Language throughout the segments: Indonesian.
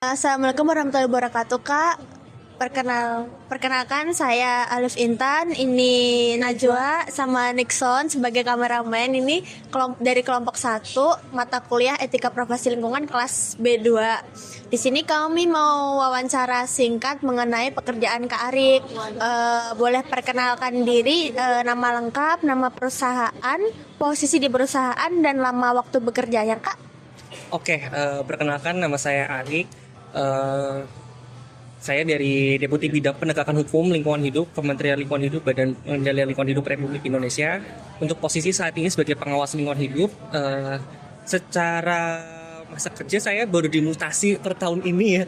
Assalamualaikum warahmatullahi wabarakatuh, Kak. Perkenalkan saya Alif Intan, ini Najwa sama Nixon sebagai kameramen. Ini dari kelompok 1 mata kuliah Etika Profesi Lingkungan kelas B2. Di sini kami mau wawancara singkat mengenai pekerjaan Kak Arik. Boleh perkenalkan diri, nama lengkap, nama perusahaan, posisi di perusahaan, dan lama waktu bekerja ya, Kak? Oke, perkenalkan nama saya Arik. Saya dari Deputi Bidang Penegakan Hukum Lingkungan Hidup Kementerian Lingkungan Hidup Badan Pengendalian Lingkungan Hidup Republik Indonesia. Untuk posisi saat ini sebagai pengawas lingkungan hidup, secara masa kerja saya baru dimutasi per tahun ini ya.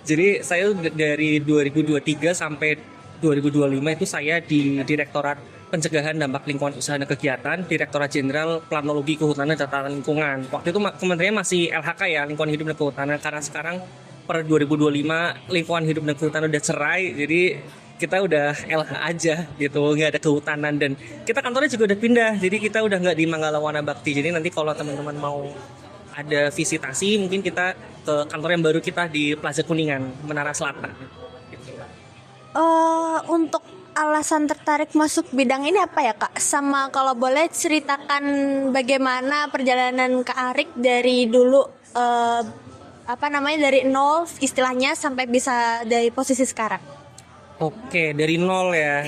Jadi saya dari 2023 sampai 2025 itu saya di Direktorat Pencegahan Dampak Lingkungan Usaha dan Kegiatan, Direktorat Jenderal Planologi Kehutanan dan Tata Lingkungan. Waktu itu kementerian masih LHK ya, Lingkungan Hidup dan Kehutanan, karena sekarang per 2025 lingkungan hidup dan kehutanan udah cerai, jadi kita udah LH aja gitu, nggak ada kehutanan, dan kita kantornya juga udah pindah, jadi kita udah nggak di Manggala Wana Bakti. Jadi nanti kalau teman-teman mau ada visitasi, mungkin kita ke kantor yang baru kita di Plaza Kuningan, Menara Selatan gitu. Untuk alasan tertarik masuk bidang ini apa ya, Kak? Sama kalau boleh ceritakan bagaimana perjalanan Kak Arik dari dulu, dari nol istilahnya sampai bisa dari posisi sekarang. Oke, dari nol ya.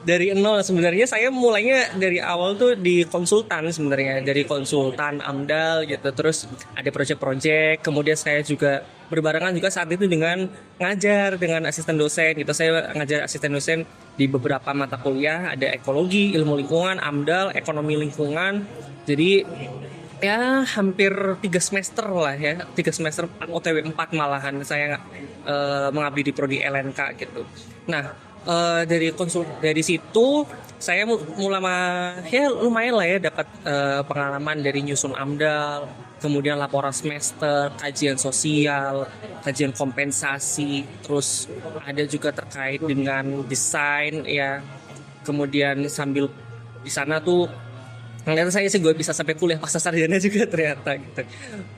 Dari nol sebenarnya saya mulainya dari awal tuh di konsultan sebenarnya, dari konsultan AMDAL gitu. Terus ada proyek-proyek, kemudian saya juga berbarengan juga saat itu dengan ngajar dengan asisten dosen gitu. Saya ngajar asisten dosen di beberapa mata kuliah, ada ekologi, ilmu lingkungan, AMDAL, ekonomi lingkungan. Jadi ya hampir 3 semester lah ya, 3 semester OTW 4 malahan saya mengabdi di prodi LNK gitu. Nah, dari situ saya mulai ya lumayan lah ya dapat pengalaman dari nyusun AMDAL, kemudian laporan semester, kajian sosial, kajian kompensasi, terus ada juga terkait dengan desain ya. Kemudian sambil di sana tuh ternyata saya sih gue bisa sampai kuliah pasca sarjana juga ternyata gitu.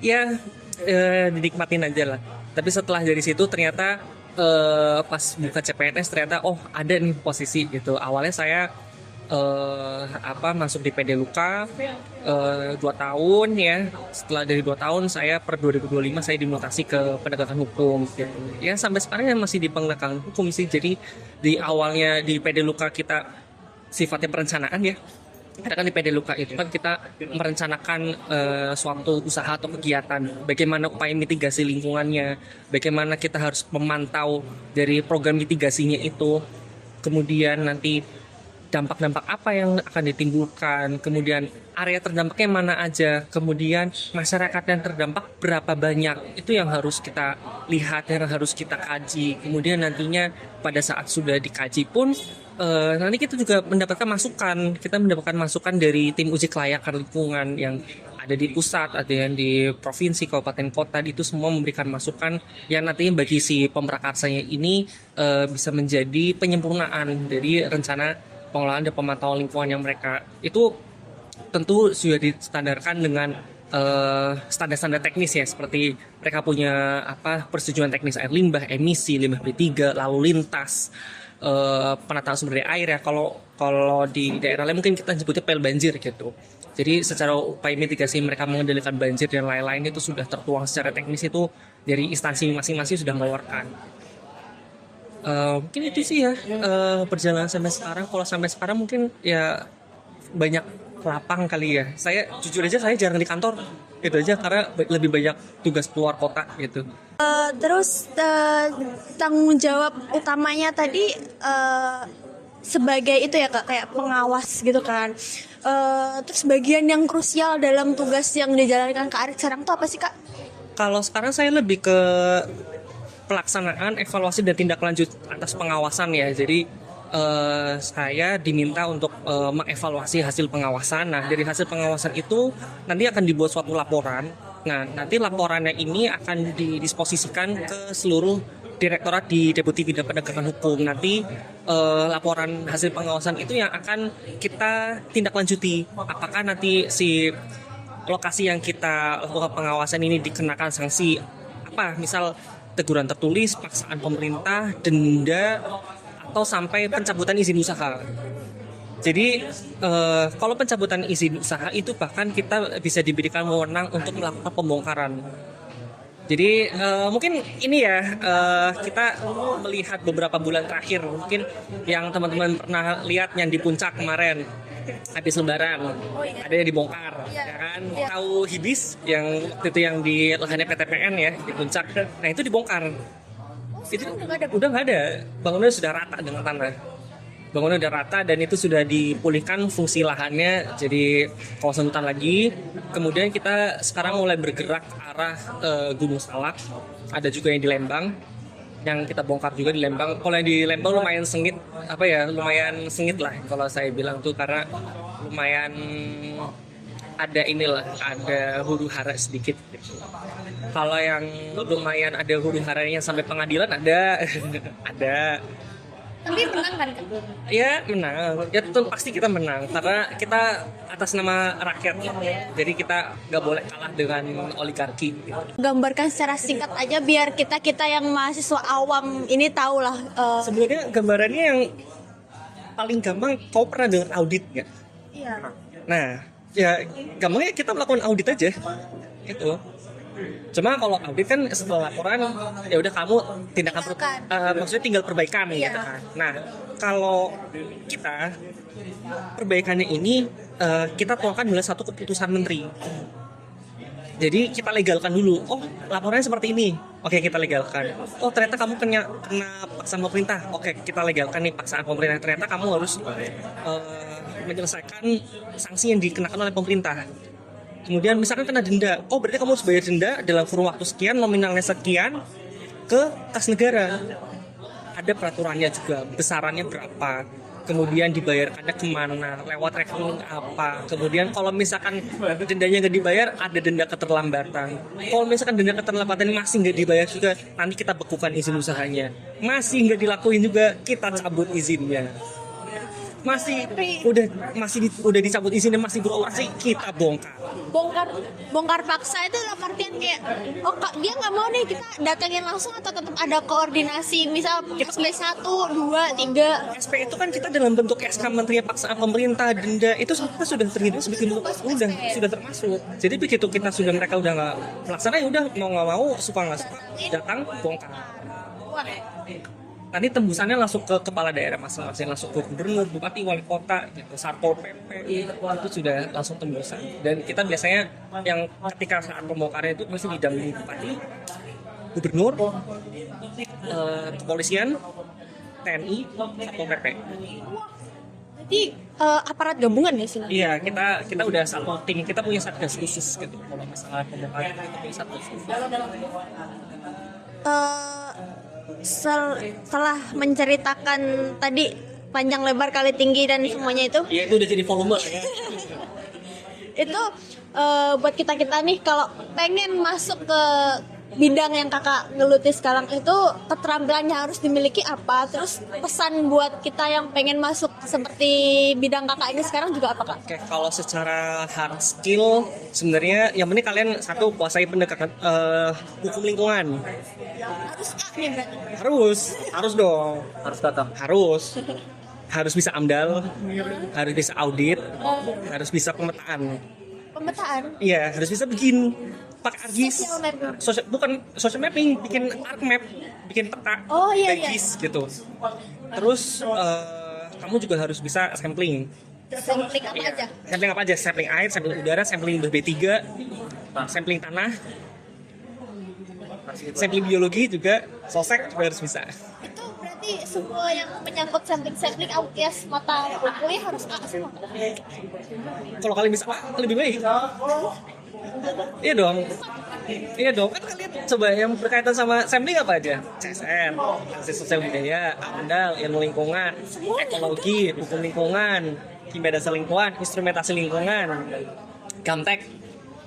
Ya dinikmatin aja lah. Tapi setelah dari situ ternyata pas buka CPNS ternyata ada nih posisi gitu. Awalnya saya masuk di PD Luka 2 tahun ya. Setelah dari 2 tahun saya per 2025 saya dimutasi ke penegakan hukum gitu. Ya sampai sekarang masih di penegakan hukum sih. Jadi di awalnya di PD Luka kita sifatnya perencanaan ya. Karena kan di PD Luka itu kan kita merencanakan suatu usaha atau kegiatan, bagaimana upaya mitigasi lingkungannya, bagaimana kita harus memantau dari program mitigasinya itu, kemudian nanti dampak-dampak apa yang akan ditimbulkan, kemudian area terdampaknya mana aja, kemudian masyarakat yang terdampak berapa banyak, itu yang harus kita lihat, yang harus kita kaji. Kemudian nantinya pada saat sudah dikaji pun nanti kita juga mendapatkan masukan dari tim uji kelayakan lingkungan yang ada di pusat, ada yang di provinsi, kabupaten, kota, itu semua memberikan masukan yang nantinya bagi si pemrakarsanya ini bisa menjadi penyempurnaan dari rencana pengelolaan dan pemantauan lingkungan yang mereka itu tentu sudah distandarkan dengan standar-standar teknis ya, seperti mereka punya persetujuan teknis air limbah, emisi, limbah B3, lalu lintas, penataan sumber daya air ya. Kalau di daerah lain mungkin kita sebutnya pel banjir gitu. Jadi secara upaya mitigasi mereka mengendalikan banjir dan lain-lain itu sudah tertuang secara teknis, itu dari instansi masing-masing sudah mengeluarkan. Mungkin itu sih ya perjalanan sampai sekarang. Kalau sampai sekarang mungkin ya banyak lapang kali ya. Saya jujur aja saya jarang di kantor gitu aja karena lebih banyak tugas keluar kota gitu. Terus tanggung jawab utamanya tadi sebagai itu ya, Kak, kayak pengawas gitu kan. Terus bagian yang krusial dalam tugas yang dijalankan Kak Arik sekarang tuh apa sih, Kak? Kalau sekarang saya lebih ke pelaksanaan, evaluasi dan tindak lanjut atas pengawasan ya. Jadi saya diminta untuk mengevaluasi hasil pengawasan. Nah, dari hasil pengawasan itu nanti akan dibuat suatu laporan. Nah, nanti laporannya ini akan didisposisikan ke seluruh direktorat di Deputi Bidang Penegakan Hukum. Nanti laporan hasil pengawasan itu yang akan kita tindak lanjuti. Apakah nanti si lokasi yang kita lakukan pengawasan ini dikenakan sanksi apa, misal teguran tertulis, paksaan pemerintah, denda, atau sampai pencabutan izin usaha. Jadi kalau pencabutan izin usaha itu bahkan kita bisa diberikan wewenang untuk melakukan pembongkaran. Jadi mungkin ini ya kita melihat beberapa bulan terakhir, mungkin yang teman-teman pernah lihat yang di puncak kemarin habis lebaran ada yang dibongkar, ya kan? Tahu Hibis yang waktu itu yang di lahannya PTPN ya di puncak, nah itu dibongkar. Itu udah nggak ada, bangunannya sudah rata dengan tanah. Bangunannya udah rata dan itu sudah dipulihkan fungsi lahannya jadi kawasan hutan lagi. Kemudian kita sekarang mulai bergerak ke arah Gunung Salak. Ada juga yang di Lembang, yang kita bongkar juga di Lembang. Kalau yang di Lembang lumayan sengit, lumayan sengit lah kalau saya bilang tuh, karena lumayan ada huru hara sedikit. Kalau yang lumayan ada huru haranya sampai pengadilan ada. Tapi menang kan? Ya menang, ya tentu pasti kita menang karena kita atas nama rakyat, jadi kita nggak boleh kalah dengan oligarki. Gambarkan secara singkat aja biar kita yang mahasiswa awam ini tahu lah. Sebenarnya gambarannya yang paling gampang, kau pernah dengar audit nggak? Iya. Nah, ya gampangnya kita melakukan audit aja, gitu. Cuma kalau audit kan setelah laporan ya udah kamu tindakan maksudnya tinggal perbaikan gitu kan. Nah, kalau kita perbaikannya ini kita tuangkan dalam satu keputusan menteri. Jadi kita legalkan dulu. Oh, laporannya seperti ini. Oke, kita legalkan. Oh, ternyata kamu kena paksaan pemerintah. Oke, kita legalkan nih paksaan pemerintah. Ternyata kamu harus menyelesaikan sanksi yang dikenakan oleh pemerintah. Kemudian misalkan kena denda, oh berarti kamu harus bayar denda dalam kurun waktu sekian, nominalnya sekian ke kas negara. Ada peraturannya juga, besarannya berapa, kemudian dibayarkannya kemana, lewat rekening apa. Kemudian kalau misalkan dendanya nggak dibayar, ada denda keterlambatan. Kalau misalkan denda keterlambatan masih nggak dibayar juga, nanti kita bekukan izin usahanya. Masih nggak dilakuin juga, kita cabut izinnya. Masih udah dicabut izinnya, masih beroperasi, kita bongkar paksa itu dalam artian kayak dia nggak mau nih kita datangin langsung atau tetap ada koordinasi, misal SP 1, 2, 3. SP itu kan kita dalam bentuk SK Menteri paksaan pemerintah, denda itu kita sudah terhitung sebagai sudah termasuk. Jadi begitu mereka udah nggak melaksanakan, ya udah mau nggak mau, suka nggak suka datang bongkar. Wah. Nanti tembusannya langsung ke kepala daerah masing-masing, langsung ke gubernur, bupati, wali kota, gitu, satpol pp, itu sudah langsung tembusan. Dan kita biasanya yang ketika saat pembongkaran itu masih didampingi bupati, gubernur, kepolisian, TNI, satpol pp. Jadi aparat gabungan ya sih? Iya, kita udah satu tim, kita punya satgas khusus gitu. Kalau masalah pembongkaran kita punya satgas khusus. Setelah menceritakan tadi panjang lebar kali tinggi dan semuanya itu, iya itu udah jadi volume ya. Itu buat kita nih kalau pengen masuk ke bidang yang kakak geluti sekarang itu, keterampilannya harus dimiliki apa? Terus pesan buat kita yang pengen masuk seperti bidang kakak ini sekarang juga apa, Kak? Oke, kalau secara hard skill sebenarnya yang penting kalian satu kuasai pendekatan hukum lingkungan. Harus dong. Harus bisa AMDAL, harus bisa audit, harus bisa pemetaan. Iya, harus bisa bikin pakai ArcGIS. Bukan social mapping, bikin ArcMap, bikin peta, GIS gitu. Terus kamu juga harus bisa sampling. Sampling apa aja? Sampling apa aja? Sampling air, sampling udara, sampling B3, sampling tanah, sampling biologi juga, sosek juga harus bisa. Itu berarti semua yang menyangkut sampling AUKIAS mata kuliah harus A semua. Kalau kalian bisa lebih baik. Iya dong, kan kalian coba yang berkaitan sama sampling apa aja? CSN, analisis sosial budaya, AMDAL, ilmu lingkungan, ekologi, hukum lingkungan, kimia dasar lingkungan, instrumentasi lingkungan, Gamtek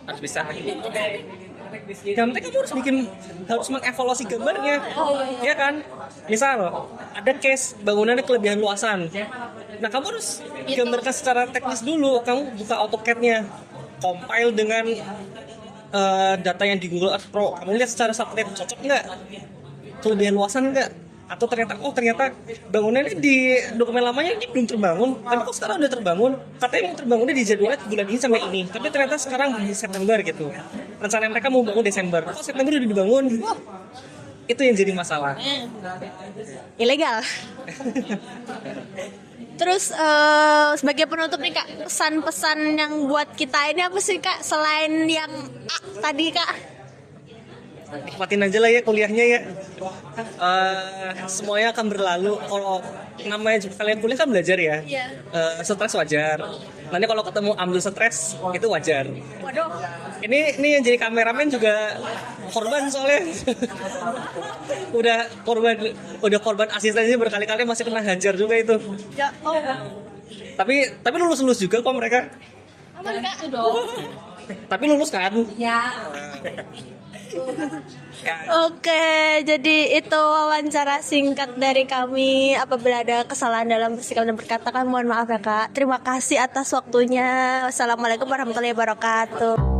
harus bisa. Gamtek kamu harus mengevaluasi gambarnya, ya kan? Misal ada case bangunannya kelebihan luasan, nah kamu harus gambarkan secara teknis dulu. Kamu buka AutoCAD-nya, compile dengan data yang di Google Earth Pro, kamu lihat secara satelit cocok nggak, kelebihan luasan nggak, atau ternyata bangunannya di dokumen lamanya ini belum terbangun, tapi kok sekarang udah terbangun, katanya mau terbangunnya di jadwalnya bulan ini sampai ini, tapi ternyata sekarang di September gitu, rencana mereka mau bangun Desember, kok September udah dibangun. Itu yang jadi masalah. Ilegal. Terus sebagai penutup nih Kak, pesan-pesan yang buat kita ini apa sih Kak, selain yang tadi Kak? Nikmatin aja lah ya kuliahnya ya. Semuanya akan berlalu. Kalau namanya juga kalian kuliah kan belajar ya. Iya. Stres wajar. Nanti kalau ketemu ambil stres itu wajar. Waduh. Ini yang jadi kameramen juga korban soalnya. udah korban asistennya berkali-kali masih kena hajar juga itu. Ya, oh. Tapi lulus juga kok mereka. Aman Kak. Tapi lulus kan? Ya. Oke, jadi itu wawancara singkat dari kami. Apabila ada kesalahan dalam bersikap dan berkata, kan mohon maaf ya Kak. Terima kasih atas waktunya. Wassalamualaikum warahmatullahi wabarakatuh.